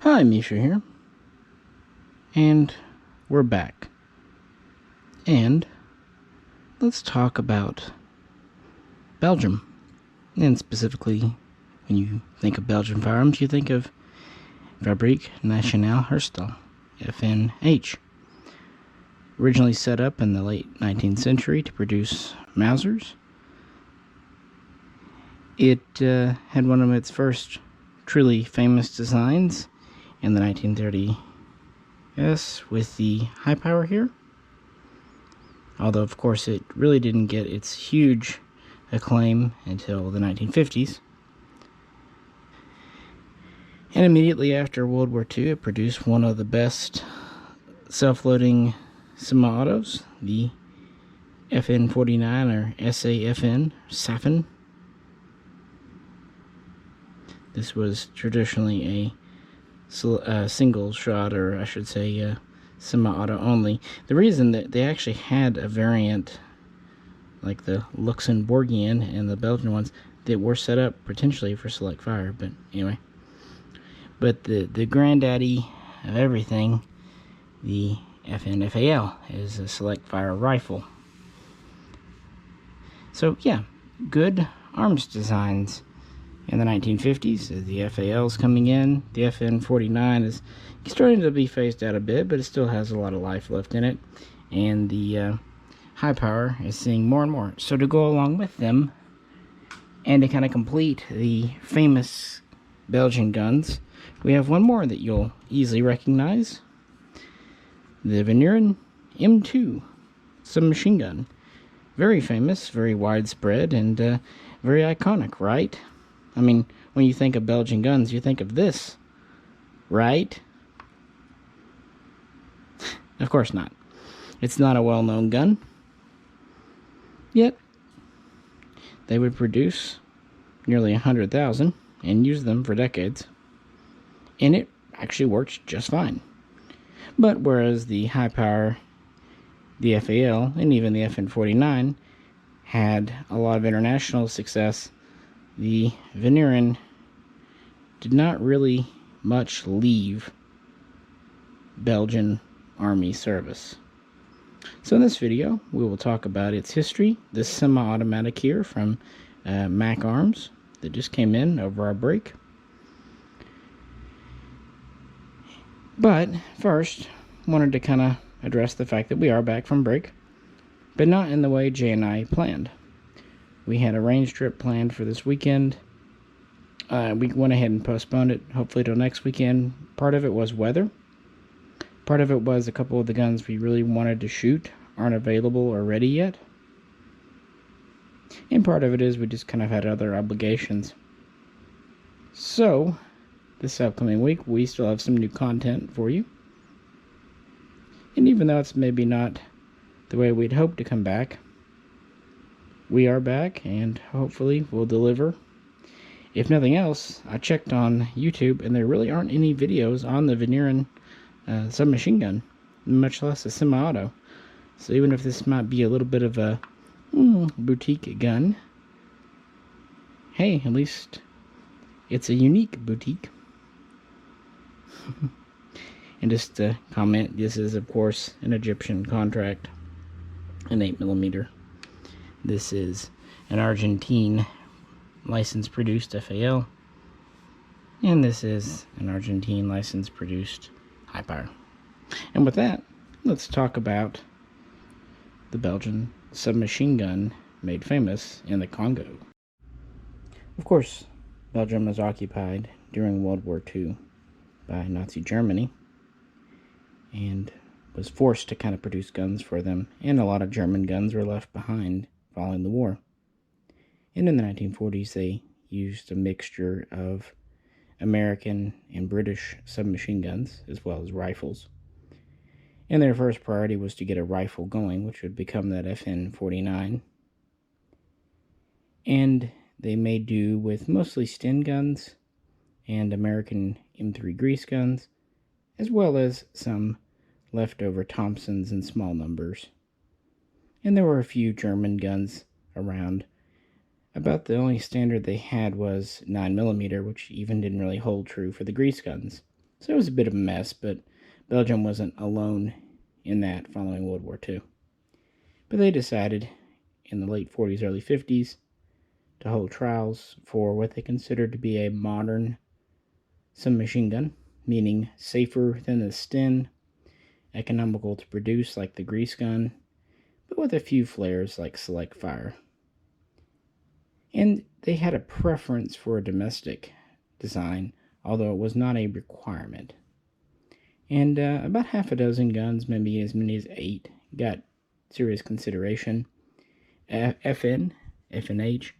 Hi, Misha here, and we're back. And let's talk about Belgium. And specifically, when you think of Belgian firearms, you think of Fabrique Nationale Herstal, FNH. Originally set up in the late 19th century to produce Mausers, it had one of its first truly famous designs in the 1930s with the HI-Power here. Although, of course, it really didn't get its huge acclaim until the 1950s. And immediately after World War II, it produced one of the best self-loading semi-autos, the FN 49 or SAFN. This was traditionally a single shot, or I should say semi-auto only. The reason that they actually had a variant like the Luxembourgian and the Belgian ones that were set up potentially for select fire, but anyway. But the granddaddy of everything, the FN FAL, is a select fire rifle. So yeah, good arms designs in the 1950s. The FAL's coming in. The FN 49 is starting to be phased out a bit, but it still has a lot of life left in it. And the HI-Power is seeing more and more. So to go along with them, and to kind of complete the famous Belgian guns, we have one more that you'll easily recognize. The Vigneron M2 submachine gun. Very famous, very widespread, and very iconic, right? I mean, when you think of Belgian guns, you think of this, right? Of course not. It's not a well-known gun. Yet, they would produce nearly 100,000 and use them for decades. And it actually works just fine. But whereas the HI-Power, the FAL, and even the FN 49 had a lot of international success, the Vigneron did not really much leave Belgian Army service. So in this video, we will talk about its history, this semi-automatic here from MAKARMS that just came in over our break. But first, wanted to kind of address the fact that we are back from break, but not in the way Jay and I planned. We had a range trip planned for this weekend. We went ahead and postponed it, hopefully till next weekend. Part of it was weather. Part of it was a couple of the guns we really wanted to shoot aren't available or ready yet. And part of it is we just kind of had other obligations. So, this upcoming week, we still have some new content for you. And even though it's maybe not the way we'd hoped to come back, we are back, and hopefully we'll deliver. If nothing else, I checked on YouTube, and there really aren't any videos on the Vigneron submachine gun, much less a semi-auto. So even if this might be a little bit of a boutique gun, hey, at least it's a unique boutique. And just to comment, this is of course an Egyptian contract, an 8mm. This is an Argentine license produced FAL, and this is an Argentine license produced HI-Power. And with that, let's talk about the Belgian submachine gun made famous in the Congo. Of course, Belgium was occupied during World War II by Nazi Germany and was forced to kind of produce guns for them, and a lot of German guns were left behind following the war. And in the 1940s, they used a mixture of American and British submachine guns, as well as rifles. And their first priority was to get a rifle going, which would become that FN 49. And they made do with mostly Sten guns and American M3 grease guns, as well as some leftover Thompsons in small numbers. And there were a few German guns around. About the only standard they had was 9mm, which even didn't really hold true for the grease guns. So it was a bit of a mess, but Belgium wasn't alone in that following World War II. But they decided in the late 40s, early 50s to hold trials for what they considered to be a modern submachine gun, meaning safer than the Sten, economical to produce like the grease gun, but with a few flares like select fire. And they had a preference for a domestic design, although it was not a requirement. And about half a dozen guns, maybe as many as 8, got serious consideration. FN FNH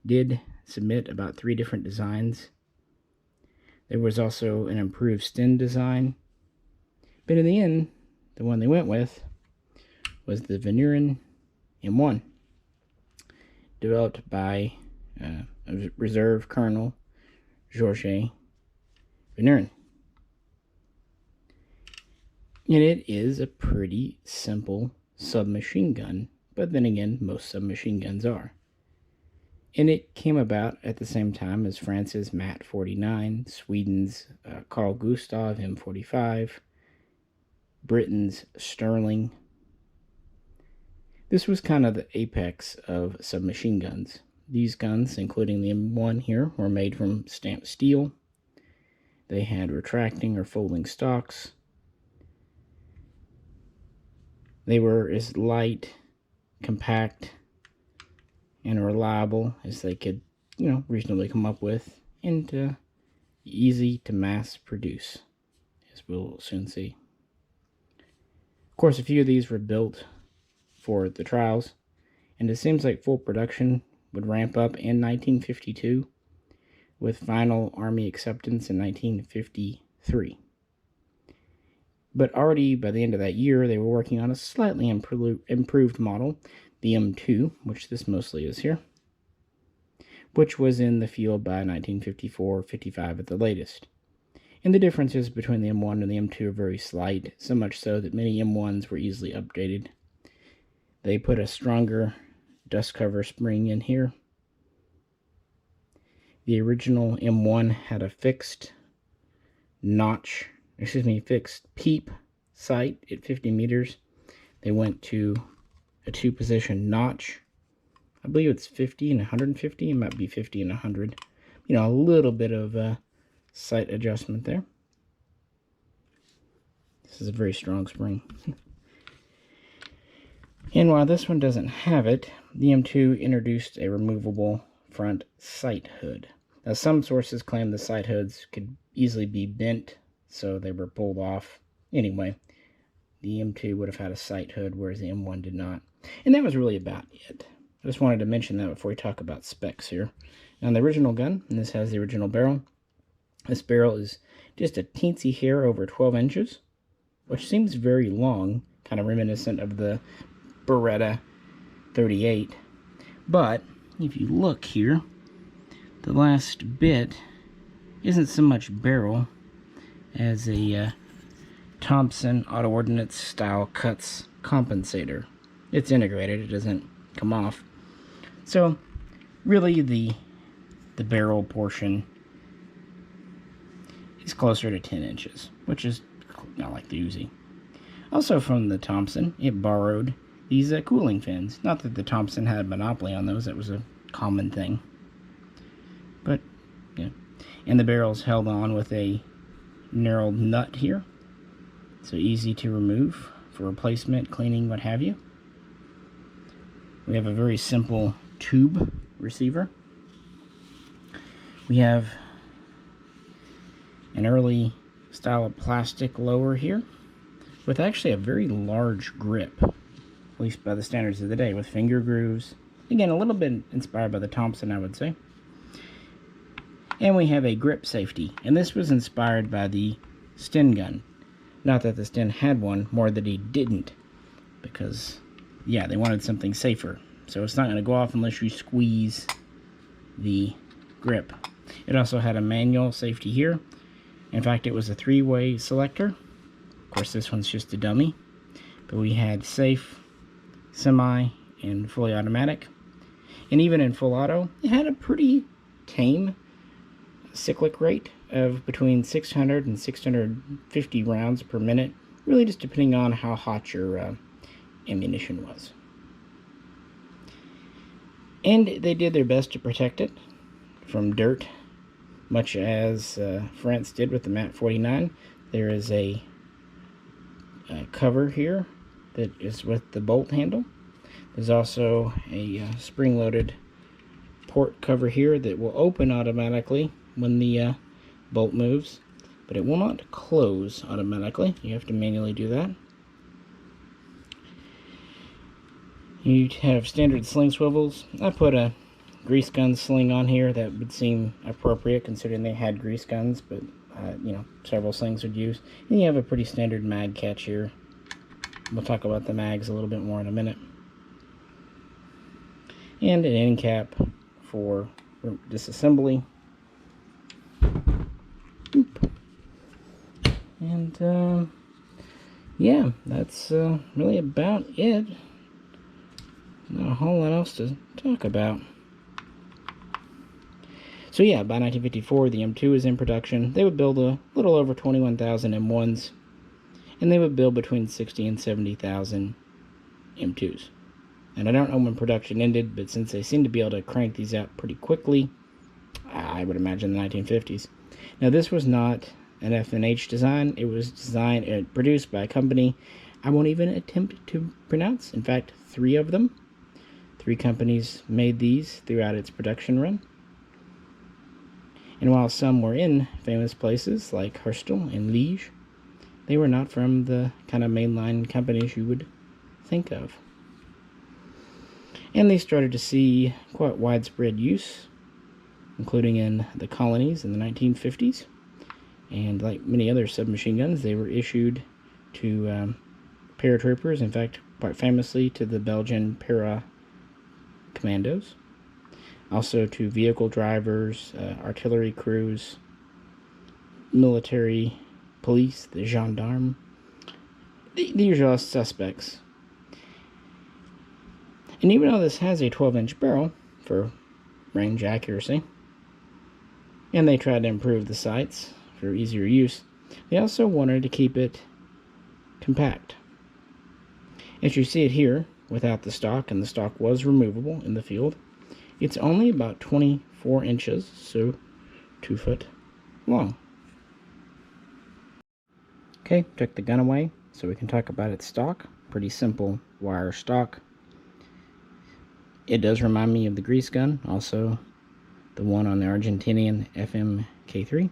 did submit about 3 different designs. There was also an improved Sten design, but in the end, the one they went with was the Vigneron M1, developed by a Reserve Colonel Georges Vigneron. And it is a pretty simple submachine gun, but then again, most submachine guns are. And it came about at the same time as France's MAT 49, Sweden's Carl Gustav M45, Britain's Sterling. This was kind of the apex of submachine guns. These guns, including the M1 here, were made from stamped steel. They had retracting or folding stocks. They were as light, compact, and reliable as they could, reasonably come up with, and easy to mass produce, as we'll soon see. Of course, a few of these were built for the trials, and it seems like full production would ramp up in 1952, with final Army acceptance in 1953. But already by the end of that year, they were working on a slightly improved model, the M2, which this mostly is here, which was in the field by 1954-55 at the latest. And the differences between the M1 and the M2 are very slight, so much so that many M1s were easily updated. They put a stronger dust cover spring in here. The original M1 had a fixed peep sight at 50 meters. They went to a 2-position notch. I believe it's 50 and 150. It might be 50 and 100. A little bit of a sight adjustment there. This is a very strong spring. And while this one doesn't have it, the M2 introduced a removable front sight hood. Now, some sources claim the sight hoods could easily be bent, so they were pulled off. Anyway, the M2 would have had a sight hood, whereas the M1 did not. And that was really about it. I just wanted to mention that before we talk about specs here. Now, the original gun, and this has the original barrel. This barrel is just a teensy hair over 12 inches, which seems very long, kind of reminiscent of the Beretta 38. But if you look here, the last bit isn't so much barrel as a Thompson Auto Ordnance style cuts compensator. It's integrated, it doesn't come off. So really the barrel portion is closer to 10 inches, which is not like the Uzi. Also from the Thompson, it borrowed these cooling fins. Not that the Thompson had a monopoly on those, that was a common thing. But, yeah. And the barrel's held on with a knurled nut here. So easy to remove for replacement, cleaning, what have you. We have a very simple tube receiver. We have an early style of plastic lower here with actually a very large grip, at least by the standards of the day, with finger grooves. Again, a little bit inspired by the Thompson, I would say. And we have a grip safety, and this was inspired by the Sten gun. Not that the Sten had one, more that he didn't, because, yeah, they wanted something safer. So it's not going to go off unless you squeeze the grip. It also had a manual safety here. In fact, it was a 3-way selector. Of course, this one's just a dummy. But we had safe, semi, and fully automatic. And even in full auto, it had a pretty tame cyclic rate, of between 600 and 650 rounds per minute, really just depending on how hot your ammunition was. And they did their best to protect it from dirt, much as France did with the MAT 49. There is a cover here that is with the bolt handle. There's also a spring-loaded port cover here that will open automatically when the bolt moves, but it will not close automatically. You have to manually do that. You have standard sling swivels. I put a grease gun sling on here. That would seem appropriate considering they had grease guns, but you know, several slings would use. And you have a pretty standard mag catch here. We'll talk about the mags a little bit more in a minute. And an end cap for disassembly. Oop. And yeah, that's really about it. Not a whole lot else to talk about. So yeah, by 1954, the M2 is in production. They would build a little over 21,000 M1s, and they would build between 60 and 70,000 M2s. And I don't know when production ended, but since they seem to be able to crank these out pretty quickly, I would imagine the 1950s. Now, this was not an F&H design. It was designed and produced by a company I won't even attempt to pronounce. In fact, 3 of them. 3 companies made these throughout its production run. And while some were in famous places like Herstal and Liège, they were not from the kind of mainline companies you would think of. And they started to see quite widespread use, including in the colonies in the 1950s. And like many other submachine guns, they were issued to paratroopers, in fact, quite famously to the Belgian para commandos, also to vehicle drivers, artillery crews, military police, the gendarme, the usual suspects. And even though this has a 12-inch barrel for range accuracy, and they tried to improve the sights for easier use, they also wanted to keep it compact. As you see it here, without the stock, and the stock was removable in the field, it's only about 24 inches, so 2 foot long. Okay, took the gun away, so we can talk about its stock. Pretty simple wire stock. It does remind me of the grease gun, also the one on the Argentinian FMK3.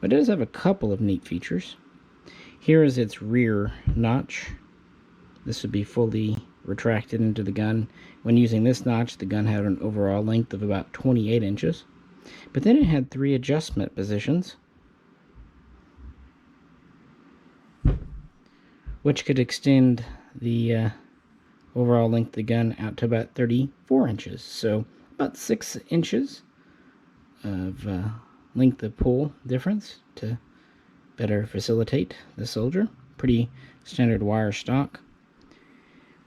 But it does have a couple of neat features. Here is its rear notch. This would be fully retracted into the gun. When using this notch, the gun had an overall length of about 28 inches. But then it had 3 adjustment positions, which could extend the overall length of the gun out to about 34 inches. So about 6 inches of length of pull difference to better facilitate the soldier. Pretty standard wire stock.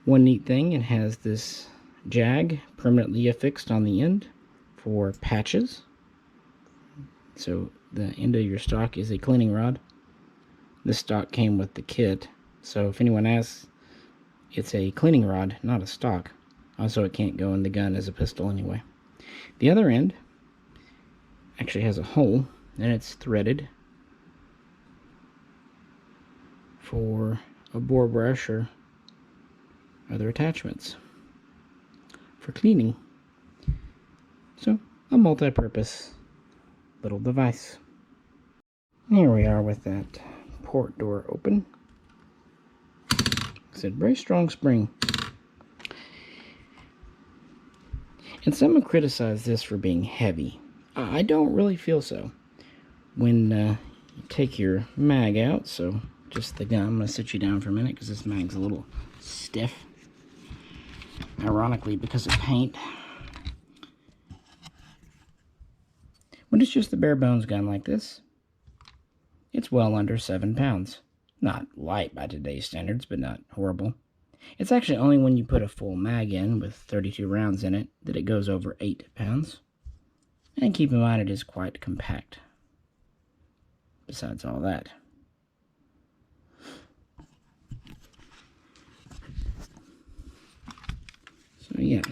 One neat thing, it has this jag permanently affixed on the end for patches. So the end of your stock is a cleaning rod. This stock came with the kit, so if anyone asks, it's a cleaning rod, not a stock. Also, it can't go in the gun as a pistol anyway. The other end actually has a hole, and it's threaded for a bore brush or other attachments for cleaning. So, a multi-purpose little device. Here we are with that port door open. It's a very strong spring. And some have criticized this for being heavy. I don't really feel so. When you take your mag out, so just the gun, I'm going to sit you down for a minute because this mag's a little stiff. Ironically, because of paint. When it's just the bare bones gun like this, it's well under 7 pounds. Not light by today's standards, but not horrible. It's actually only when you put a full mag in with 32 rounds in it that it goes over 8 pounds. And keep in mind it is quite compact besides all that. So yeah,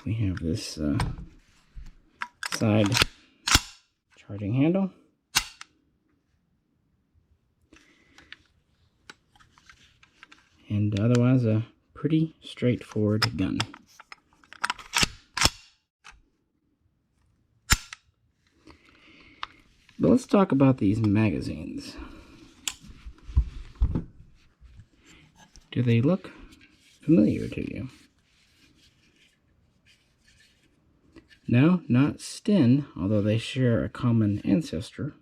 we have this side charging handle. And otherwise a pretty straightforward gun. But let's talk about these magazines. Do they look familiar to you? No, not Sten, although they share a common ancestor.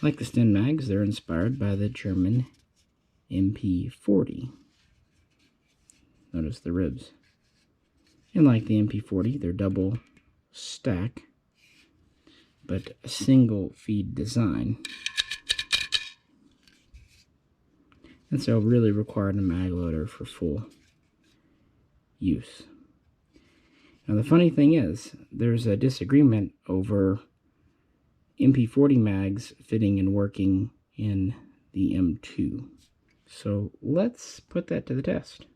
Like the Sten mags, they're inspired by the German MP40. Notice the ribs. And like the MP40, they're double stack, but a single feed design. And so really required a mag loader for full use. Now the funny thing is, there's a disagreement over MP40 mags fitting and working in the M2. So let's put that to the test.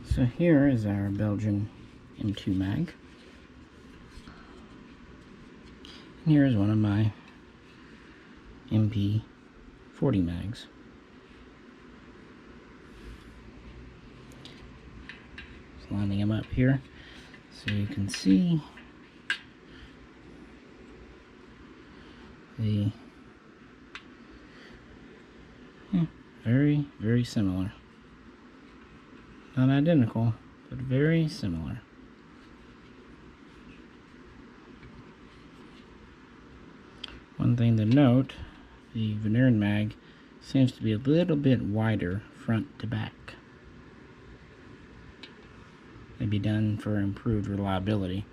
So here is our Belgian M2 mag. And here is one of my MP40 mags. Just lining them up here so you can see the very, very similar. Not identical, but very similar. One thing to note, the Vigneron mag seems to be a little bit wider front to back. Maybe done for improved reliability,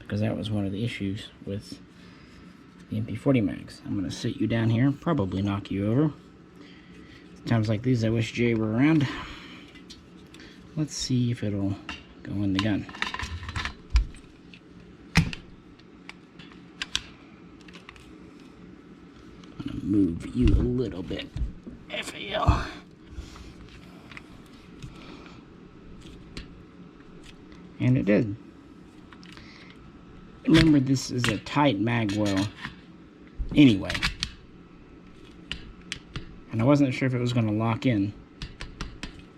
because that was one of the issues with the MP40 mags. I'm going to sit you down here, probably knock you over. Times like these I wish Jay were around. Let's see if it'll go in the gun. I'm going to move you a little bit. FAL. And it did. Remember, this is a tight mag well anyway. And I wasn't sure if it was going to lock in,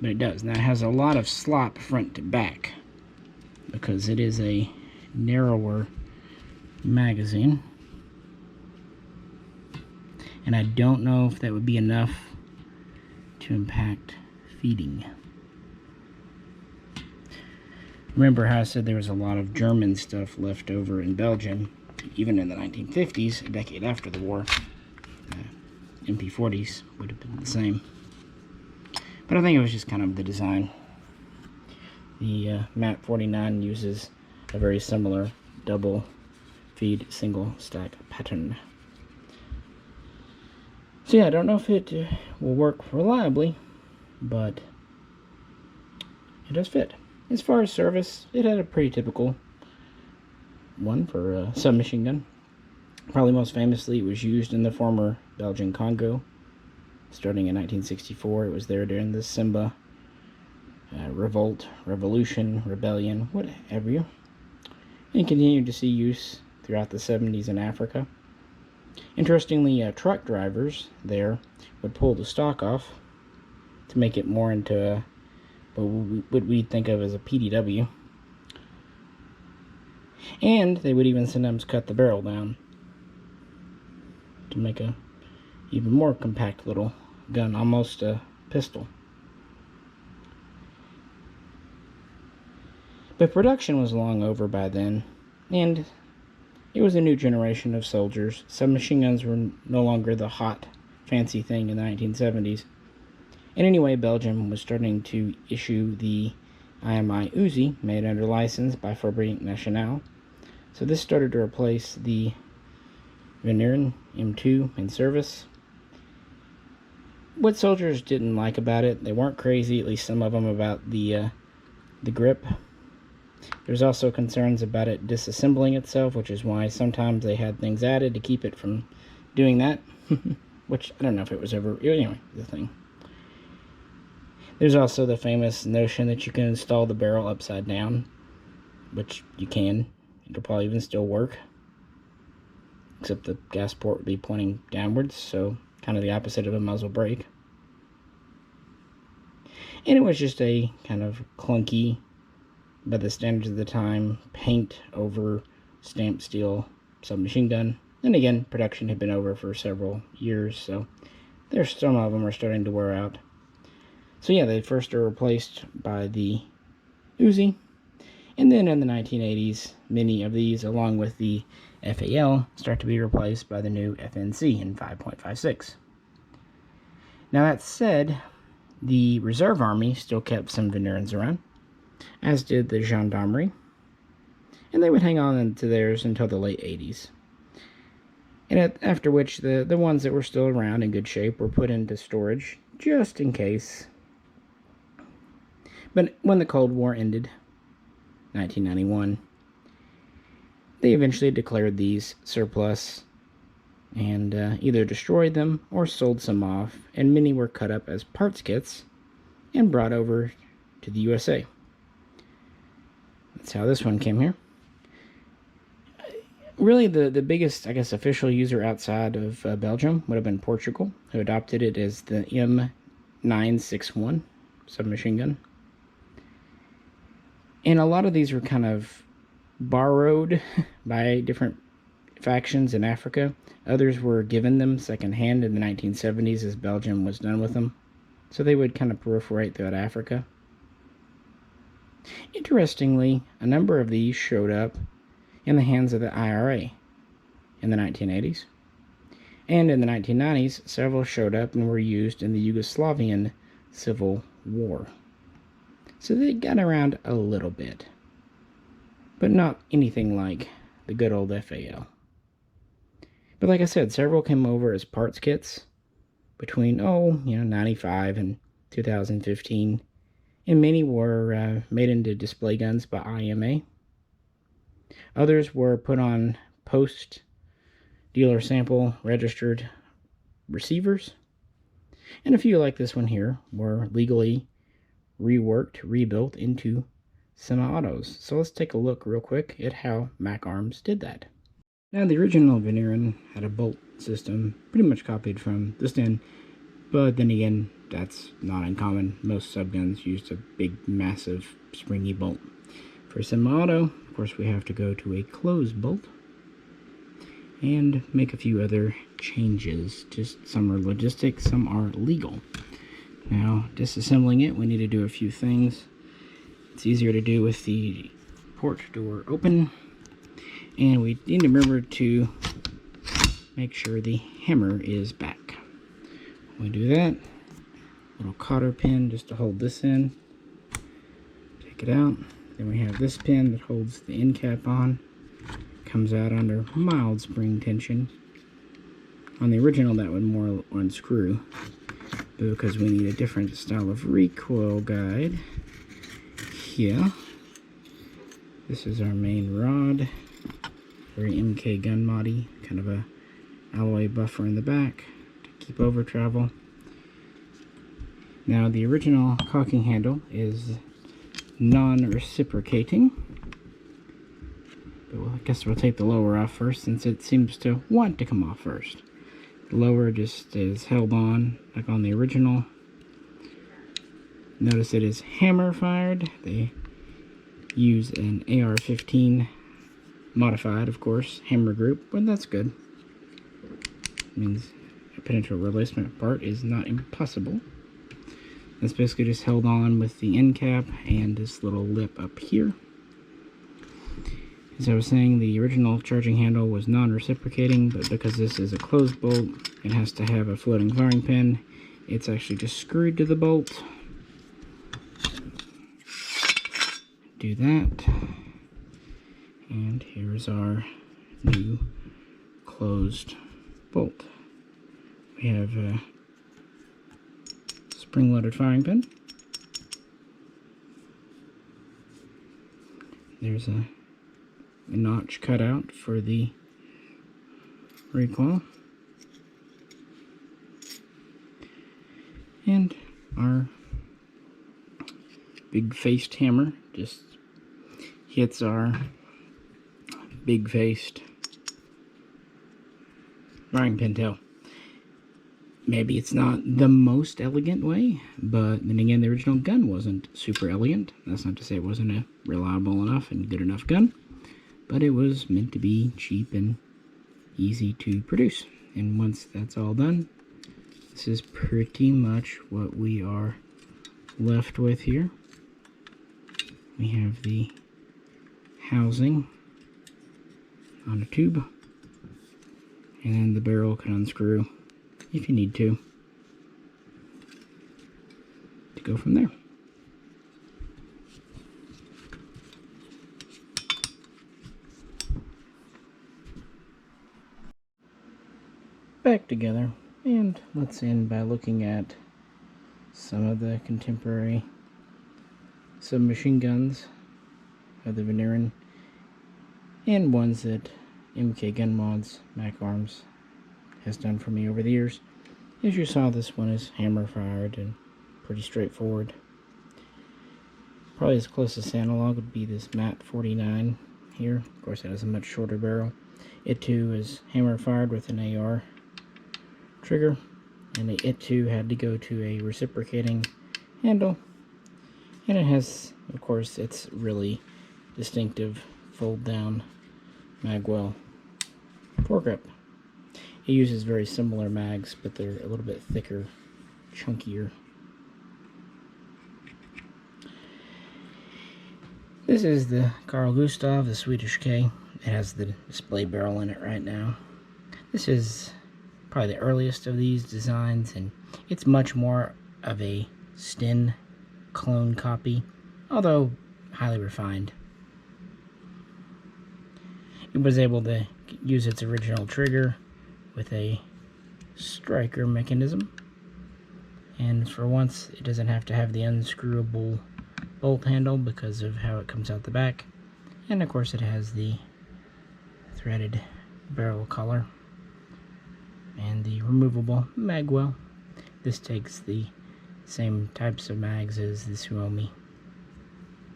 but it does. Now it has a lot of slop front to back because it is a narrower magazine. And I don't know if that would be enough to impact feeding. Remember how I said there was a lot of German stuff left over in Belgium, even in the 1950s, a decade after the war. MP40s would have been the same. But I think it was just kind of the design. The MAP 49 uses a very similar double feed single stack pattern. So yeah, I don't know if it will work reliably, but it does fit. As far as service, it had a pretty typical one for a submachine gun. Probably most famously, it was used in the former Belgian Congo. Starting in 1964, it was there during the Simba revolt, revolution, rebellion, whatever you. And continued to see use throughout the 70s in Africa. Interestingly, truck drivers there would pull the stock off to make it more into what we'd think of as a PDW. And they would even sometimes cut the barrel down to make a even more compact little gun, almost a pistol. But production was long over by then, and it was a new generation of soldiers. Submachine guns were no longer the hot, fancy thing in the 1970s. And anyway, Belgium was starting to issue the IMI Uzi, made under license by Fabrique Nationale. So this started to replace the Vigneron M2 in service. What soldiers didn't like about it, they weren't crazy, at least some of them, about the grip. There's also concerns about it disassembling itself, which is why sometimes they had things added to keep it from doing that. Which, I don't know if it was ever... Anyway, the thing. There's also the famous notion that you can install the barrel upside down, which you can. It'll probably even still work. Except the gas port would be pointing downwards, so kind of the opposite of a muzzle brake. And it was just a kind of clunky, by the standards of the time, paint over stamped steel submachine gun. And again, production had been over for several years, so there's some of them are starting to wear out. So yeah, they first are replaced by the Uzi, and then in the 1980s, many of these, along with the FAL, start to be replaced by the new FNC in 5.56. Now that said, the Reserve Army still kept some Vignerons around, as did the Gendarmerie, and they would hang on to theirs until the late 80s. And after which, the ones that were still around in good shape were put into storage, just in case. But when the Cold War ended, 1991, they eventually declared these surplus and either destroyed them or sold some off, and many were cut up as parts kits and brought over to the USA. That's how this one came here. Really, the biggest, I guess, official user outside of Belgium would have been Portugal, who adopted it as the M961 submachine gun. And a lot of these were kind of borrowed by different factions in Africa. Others were given them secondhand in the 1970s as Belgium was done with them. So they would kind of proliferate throughout Africa. Interestingly, a number of these showed up in the hands of the IRA in the 1980s. And in the 1990s, several showed up and were used in the Yugoslavian Civil War. So they got around a little bit, but not anything like the good old FAL. But like I said, several came over as parts kits between, 95 and 2015. And many were made into display guns by IMA. Others were put on post-dealer sample registered receivers. And a few like this one here were legally reworked, rebuilt into semi-autos. So let's take a look real quick at how MAKARMS did that. Now the original Vigneron had a bolt system pretty much copied from the Sten, but then again, that's not uncommon. Most subguns used a big, massive, springy bolt. For semi-auto, of course, we have to go to a closed bolt and make a few other changes. Just some are logistic, some are legal. Now, disassembling it, we need to do a few things. It's easier to do with the port door open, and we need to remember to make sure the hammer is back. We do that. Little cotter pin just to hold this in. Take it out. Then we have this pin that holds the end cap on. Comes out under mild spring tension. On the original, that would more unscrew, but because we need a different style of recoil guide here. This is our main rod. Very MK gun moddy. Kind of a alloy buffer in the back to keep over travel. Now the original cocking handle is non-reciprocating, but I guess we'll take the lower off first since it seems to want to come off first. The lower just is held on like on the original. Notice it is hammer fired. They use an AR-15 modified, of course, hammer group, but that's good. It means a potential replacement part is not impossible. It's basically just held on with the end cap and this little lip up here. As I was saying, the original charging handle was non-reciprocating, but because this is a closed bolt, it has to have a floating firing pin. It's actually just screwed to the bolt. Do that. And here's our new closed bolt. We have a spring-loaded firing pin. there's a notch cut out for the recoil. And our big-faced hammer just hits our big-faced frying pan tail. Maybe it's not the most elegant way, but then again, the original gun wasn't super elegant. That's not to say it wasn't a reliable enough and good enough gun, but it was meant to be cheap and easy to produce. And once that's all done, this is pretty much what we are left with here. We have the housing on a tube, and then the barrel can unscrew if you need to go from there. Back together, and let's end by looking at some of the contemporary submachine guns of the Vigneron, and ones that MK Gun Mods MAKARMS has done for me over the years. As you saw, this one is hammer fired and pretty straightforward. Probably as closest analog would be this MAT 49 here. Of course, it has a much shorter barrel. It too is hammer fired with an AR trigger, and the It too had to go to a reciprocating handle, and it has, of course, its really distinctive fold down magwell foregrip. It uses very similar mags, but they're a little bit thicker, chunkier. This is the Carl Gustav, the Swedish K. It has the display barrel in it right now. This is probably the earliest of these designs, and it's much more of a Sten clone copy, although highly refined. It was able to use its original trigger with a striker mechanism, and for once it doesn't have to have the unscrewable bolt handle because of how it comes out the back, and of course it has the threaded barrel collar and the removable magwell. This takes the same types of mags as the Suomi.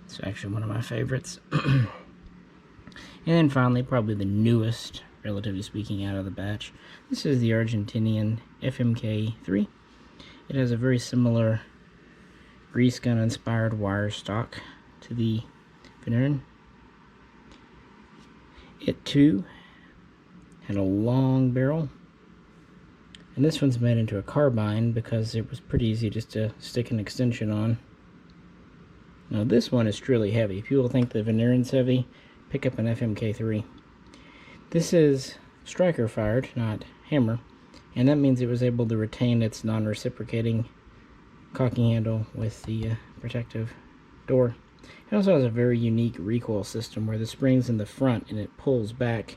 It's actually one of my favorites. And then finally, probably the newest, relatively speaking, out of the batch. This is the Argentinian FMK3. It has a very similar grease gun inspired wire stock to the Vigneron. It too had a long barrel, and this one's made into a carbine because it was pretty easy just to stick an extension on. Now this one is truly heavy. People think the Vigneron's heavy, pick up an FMK3. This is striker fired, not hammer, and that means it was able to retain its non-reciprocating cocking handle with the protective door. It also has a very unique recoil system where the spring's in the front and it pulls back,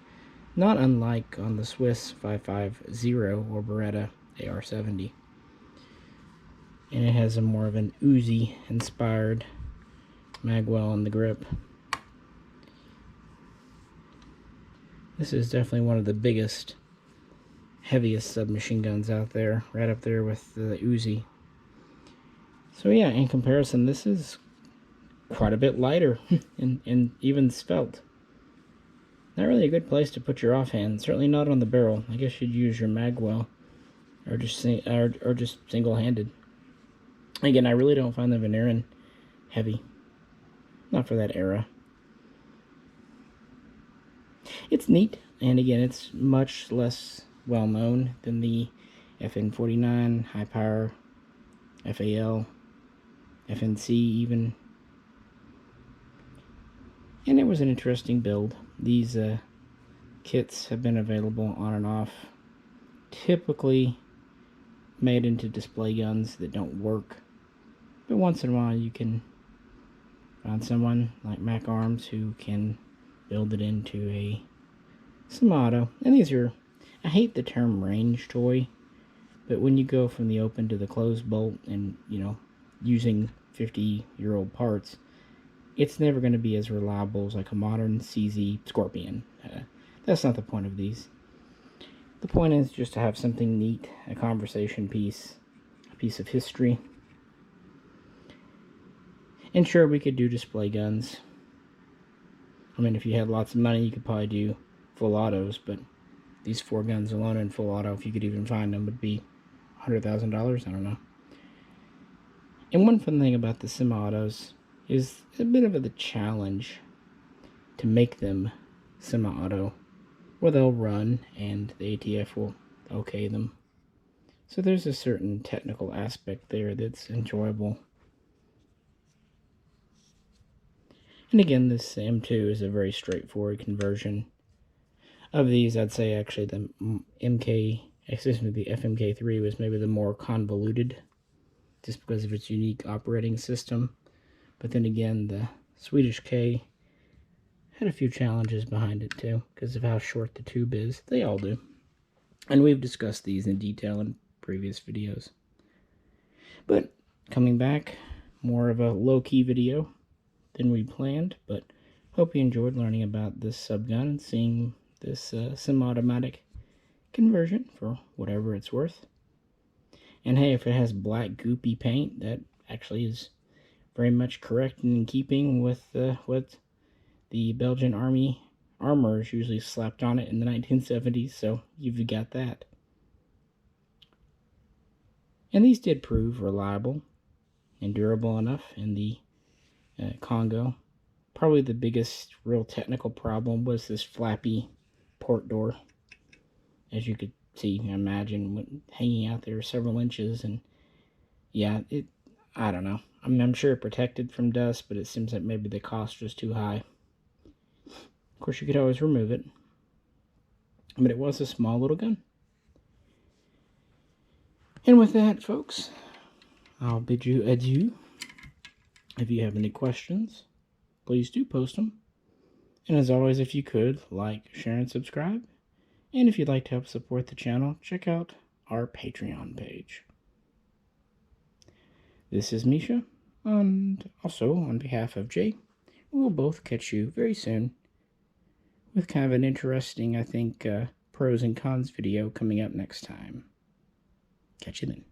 not unlike on the Swiss 550 or Beretta AR-70. And it has a more of an Uzi inspired magwell in the grip. This is definitely one of the biggest, heaviest submachine guns out there, right up there with the Uzi. So yeah, in comparison, this is quite a bit lighter and even svelte. Not really a good place to put your offhand, certainly not on the barrel. I guess you'd use your magwell, or just single-handed. Again, I really don't find the Vigneron heavy, not for that era. It's neat, and again, it's much less well known than the FN 49, HI-Power, FAL, FNC even. And it was an interesting build. These kits have been available on and off, typically made into display guns that don't work, but once in a while you can find someone like MAKARMS who can build it into a semi-auto. And these are, I hate the term range toy, but when you go from the open to the closed bolt and, you know, using 50-year-old parts, it's never going to be as reliable as like a modern CZ Scorpion. That's not the point of these. The point is just to have something neat, a conversation piece, a piece of history. And sure, we could do display guns. I mean, if you had lots of money, you could probably do full autos, but these 4 guns alone in full auto, if you could even find them, would be $100,000. I don't know. And one fun thing about the semi-autos is a bit of the challenge to make them semi-auto, where they'll run and the ATF will okay them. So there's a certain technical aspect there that's enjoyable. And again, this M2 is a very straightforward conversion. Of these, I'd say actually the FMK3 was maybe the more convoluted, just because of its unique operating system. But then again, the Swedish K had a few challenges behind it too, because of how short the tube is. They all do. And we've discussed these in detail in previous videos. But coming back, more of a low-key video than we planned, but hope you enjoyed learning about this subgun and seeing this semi-automatic conversion for whatever it's worth. And hey, if it has black goopy paint, that actually is very much correct and in keeping with what the Belgian army armors usually slapped on it in the 1970s, so you've got that. And these did prove reliable and durable enough in the Congo. Probably the biggest real technical problem was this flappy port door. As you could see, imagine hanging out there several inches, and yeah, I don't know. I'm sure it protected from dust, but it seems like maybe the cost was too high. Of course, you could always remove it, but it was a small little gun. And with that, folks, I'll bid you adieu. If you have any questions, please do post them. And as always, if you could, like, share, and subscribe. And if you'd like to help support the channel, check out our Patreon page. This is Misha, and also on behalf of Jay, we'll both catch you very soon with kind of an interesting, I think, pros and cons video coming up next time. Catch you then.